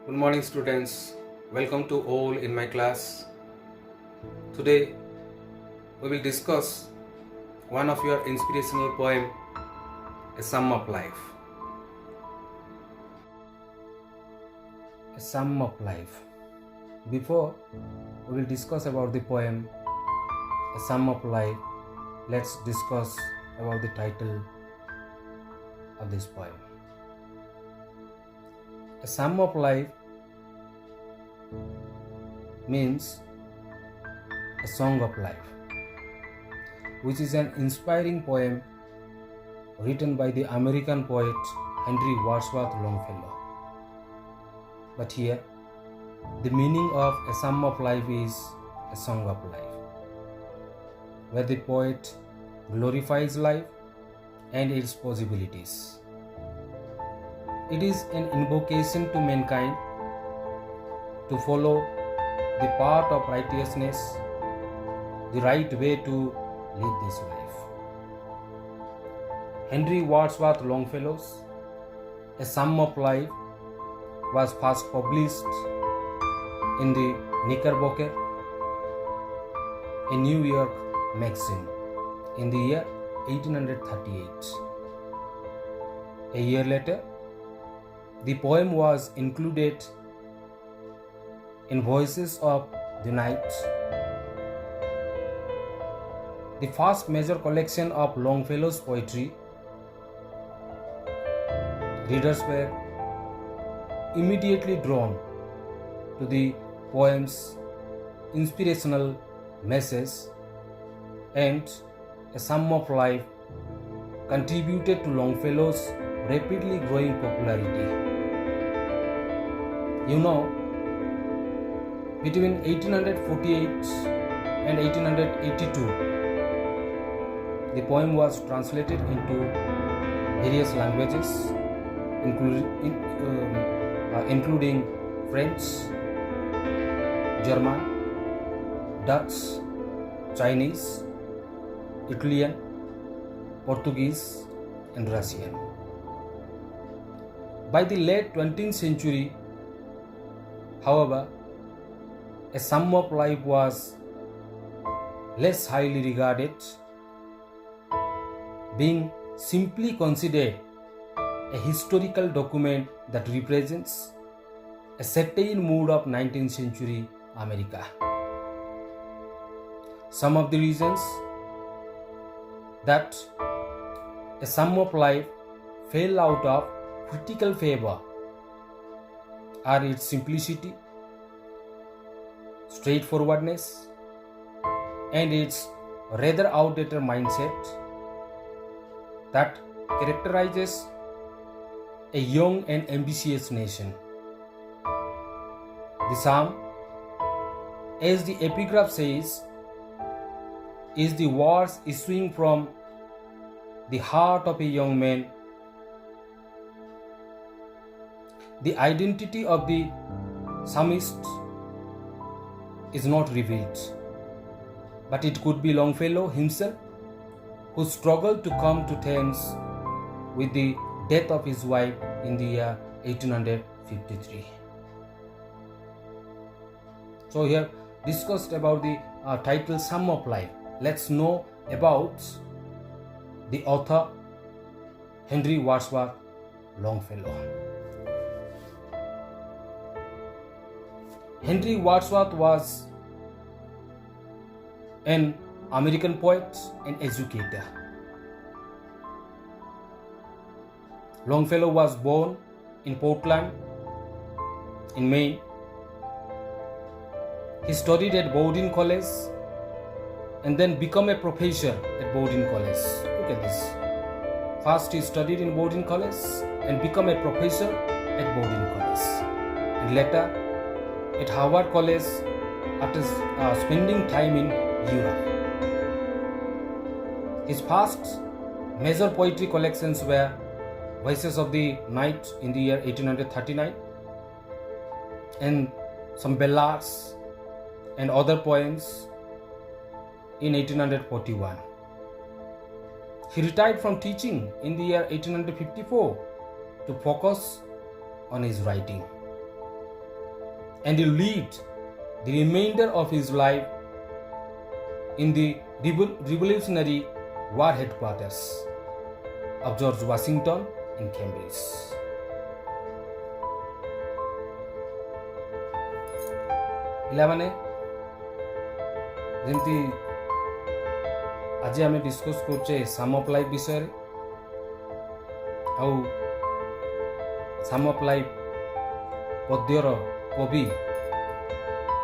Good morning, students. Welcome to all in my class. Today we will discuss one of your inspirational poem, A Sum of Life. A Sum of Life. Before we will discuss about the poem, A Sum of Life, let's discuss about the title of this poem. A Sum of Life means a song of life, which is an inspiring poem written by the American poet Henry Wadsworth Longfellow. But here, the meaning of A Sum of Life is a song of life, where the poet glorifies life and its possibilities. It is an invocation to mankind to follow the path of righteousness, the right way to live this life. Henry Wadsworth Longfellow's A Sum of Life was first published in the Knickerbocker, a New York magazine, in the year 1838. A year later, the poem was included in Voices of the Night, the first major collection of Longfellow's poetry. Readers were immediately drawn to the poem's inspirational message, and A Sum of Life contributed to Longfellow's rapidly growing popularity. Between 1848 and 1882, the poem was translated into various languages, including French, German, Dutch, Chinese, Italian, Portuguese, and Russian. By the late 20th century, however, A Sum of Life was less highly regarded, being simply considered a historical document that represents a certain mood of 19th century America. Some of the reasons that A Sum of Life fell out of critical favor are its simplicity, straightforwardness, and its rather outdated mindset that characterizes a young and ambitious nation. The psalm, as the epigraph says, is the words issuing from the heart of a young man. The identity of the psalmist is not revealed, but it could be Longfellow himself, who struggled to come to terms with the death of his wife in the year 1853. So here discussed about the title Sum of Life. Let's know about the author Henry Wadsworth Longfellow. Henry Wadsworth was an American poet and educator. Longfellow was born in Portland, in Maine. He studied at Bowdoin College and then became a professor at Bowdoin College. Look at this. First he studied in Bowdoin College and became a professor at Bowdoin College, and later at Harvard College after spending time in Europe. His first major poetry collections were Voices of the Night in the year 1839 and some ballads and other poems in 1841. He retired from teaching in the year 1854 to focus on his writing. and he lived the remainder of his life in the Revolutionary War headquarters of George Washington in Cambridge. ପିଲାମାନେ ଯେମିତି ଆଜି ଆମେ discus କରୁଛେ Sam of life ବିଷୟରେ ଆଉ Sam of life ପଦ୍ୟର କବି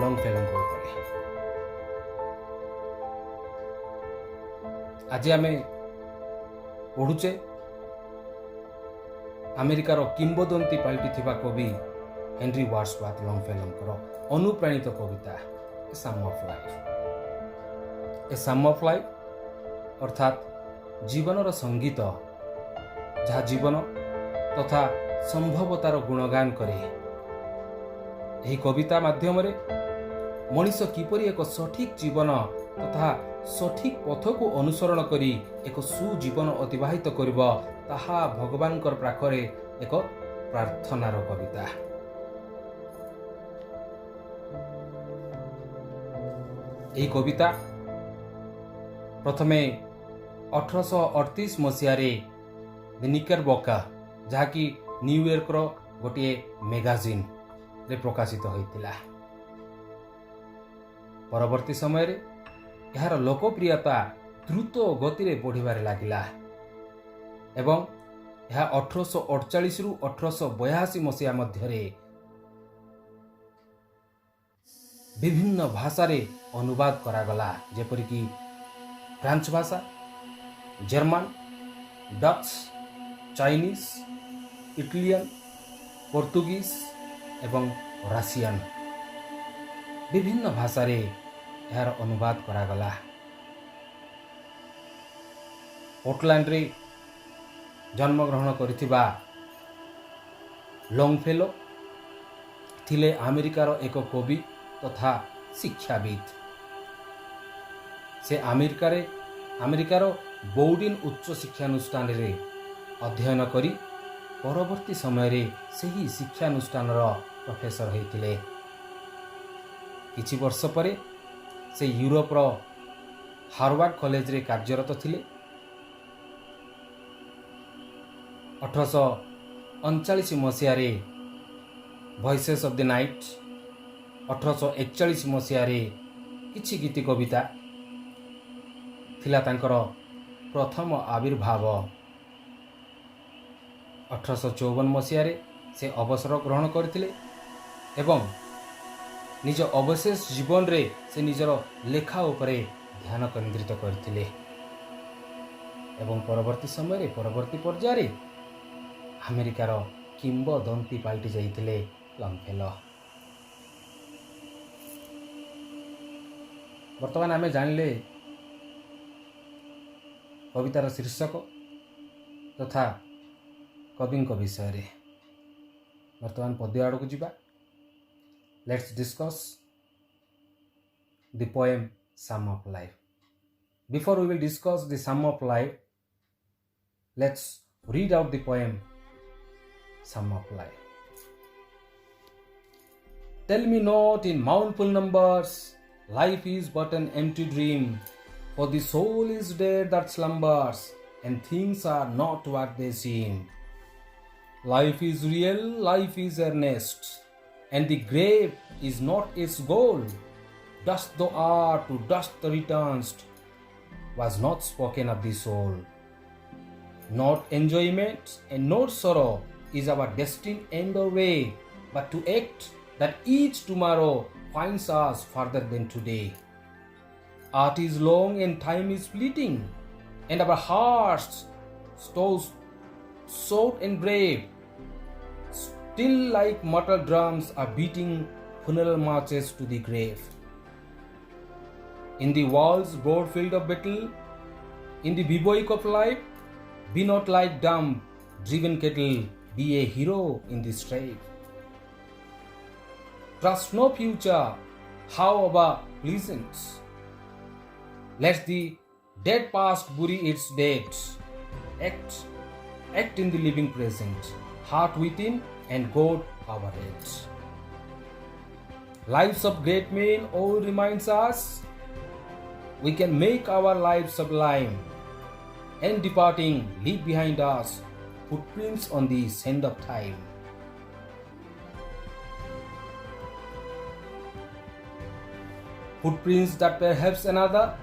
ଲଙ୍ଗଫେଲୋଙ୍କ ଉପରେ। ଆଜି ଆମେ ପଢ଼ୁଛେ ଆମେରିକାର କିମ୍ବଦନ୍ତୀ ପାଲଟିଥିବା କବି ହେନରୀ ୱାର୍ଡସୱାର୍ଥ ଲଙ୍ଗଫେଲୋଙ୍କର ଅନୁପ୍ରାଣିତ କବିତା a psalm of life. A psalm of life ଅର୍ଥାତ୍ ଜୀବନର ସଙ୍ଗୀତ, ଯାହା ଜୀବନ ତଥା ସମ୍ଭବତାର ଗୁଣଗାନ କରେ। ଏହି କବିତା ମାଧ୍ୟମରେ ମଣିଷ କିପରି ଏକ ସଠିକ୍ ଜୀବନ ତଥା ସଠିକ୍ ପଥକୁ ଅନୁସରଣ କରି ଏକ ସୁଜୀବନ ଅତିବାହିତ କରିବ, ତାହା ଭଗବାନଙ୍କର ପାଖରେ ଏକ ପ୍ରାର୍ଥନାର କବିତା। ଏହି କବିତା ପ୍ରଥମେ 1838 ମସିହାରେ ଦି ନିକରବକର, ଯାହାକି ନ୍ୟୁୟର୍କର ଗୋଟିଏ ମ୍ୟାଗାଜିନ୍ରେ ପ୍ରକାଶିତ ହୋଇଥିଲା। ପରବର୍ତ୍ତୀ ସମୟରେ ଏହାର ଲୋକପ୍ରିୟତା ଦ୍ରୁତ ଗତିରେ ବଢ଼ିବାରେ ଲାଗିଲା ଏବଂ ଏହା 1848ରୁ 1882 ମସିହା ମଧ୍ୟରେ ବିଭିନ୍ନ ଭାଷାରେ ଅନୁବାଦ କରାଗଲା, ଯେପରିକି ଫ୍ରାନ୍ସ ଭାଷା, German, Dutch, Chinese, Italian, Portuguese ଏବଂ ରାସିଆନ୍ ବିଭିନ୍ନ ଭାଷାରେ ଏହାର ଅନୁବାଦ କରାଗଲା। ପୋର୍ଟଲ୍ୟାଣ୍ଡରେ ଜନ୍ମଗ୍ରହଣ କରିଥିବା ଲଙ୍ଗଫେଲୋ ଥିଲେ ଆମେରିକାର ଏକ କବି ତଥା ଶିକ୍ଷାବିତ୍। ସେ ଆମେରିକାର ବୌଡିନ୍ ଉଚ୍ଚ ଶିକ୍ଷାନୁଷ୍ଠାନରେ ଅଧ୍ୟୟନ କରି ପରବର୍ତ୍ତୀ ସମୟରେ ସେହି ଶିକ୍ଷାନୁଷ୍ଠାନର ପ୍ରଫେସର ହୋଇଥିଲେ। କିଛି ବର୍ଷ ପରେ ସେ ୟୁରୋପର ହାର୍ଭାର୍ଡ କଲେଜରେ କାର୍ଯ୍ୟରତ ଥିଲେ। 1839 ମସିହାରେ ଭଏସେସ୍ ଅଫ୍ ଦି ନାଇଟ୍, 1841 ମସିହାରେ କିଛି ଗୀତି କବିତା ଥିଲା ତାଙ୍କର ପ୍ରଥମ ଆବିର୍ଭାବ। 1854 ମସିହାରେ ସେ ଅବସର ଗ୍ରହଣ କରିଥିଲେ ଏବଂ ନିଜ ଅବଶେଷ ଜୀବନରେ ସେ ନିଜର ଲେଖା ଉପରେ ଧ୍ୟାନ କେନ୍ଦ୍ରିତ କରିଥିଲେ ଏବଂ ପରବର୍ତ୍ତୀ ସମୟରେ ପରବର୍ତ୍ତୀ ପର୍ଯ୍ୟାୟରେ ଆମେରିକାର କିମ୍ବଦନ୍ତୀ ପାଲଟି ଯାଇଥିଲେ ଲଙ୍ଗଫେଲୋ। ବର୍ତ୍ତମାନ ଆମେ ଜାଣିଲେ କବିତାର ଶୀର୍ଷକ ତଥା କବିଙ୍କ ବିଷୟରେ। ବର୍ତ୍ତମାନ ପଦ୍ୟ ଆଡ଼କୁ ଯିବା। Let's discuss the poem Sum of Life. Before we will discuss the Sum of Life, let's read out the poem Sum of Life. Tell me not in mournful numbers, life is but an empty dream, for the soul is dead that slumbers, and things are not what they seem. Life is real, life is earnest, and the grave is not its goal. Dust thou art, to dust thou returnest, was not spoken of the soul. Not enjoyment and not sorrow is our destined end or way, but to act that each tomorrow finds us further than today. Art is long and time is fleeting, and our hearts short and brave, still like mortal drums are beating funeral marches to the grave. In the world's broad field of battle, in the bivouac of life, be not like dumb, driven cattle, be a hero in the strife. Trust no future, however pleasant. Let the dead past bury its dead. Act in the living present, heart within and God overhead. Lives of great men all reminds us we can make our lives sublime and departing leave behind us footprints on the sand of time. Footprints that perhaps another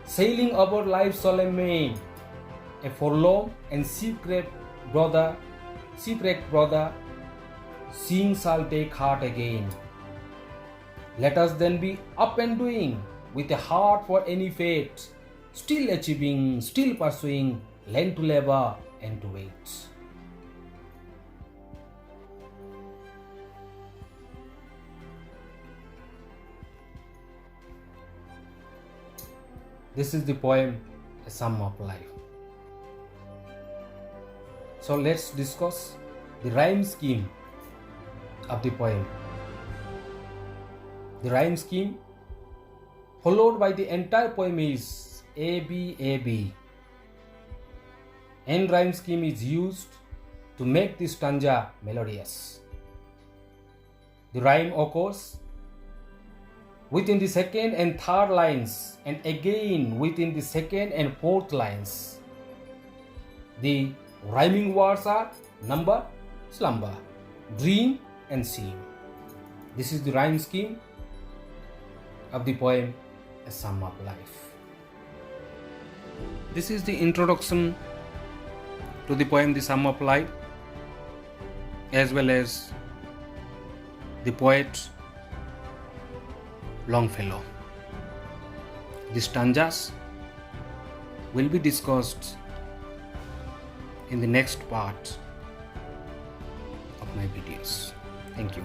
sailing over life's solemn main, a forlorn and shipwrecked brother, seeing shall take heart again. Let us then be up and doing, with a heart for any fate, still achieving, still pursuing, learn to labor and to wait. This is the poem, A Sum of Life. So let's discuss the rhyme scheme of the poem. The rhyme scheme followed by the entire poem is ABAB. End rhyme scheme is used to make the stanza melodious. The rhyme occurs within the second and third lines and again within the second and fourth lines. The rhyming words are number, slumber, dream and sleep. This is the rhyme scheme of the poem A Sum of Life. This is the introduction to the poem The Sum of Life, as well as the poet Longfellow. The stanzas will be discussed in the next part of my videos. Thank you.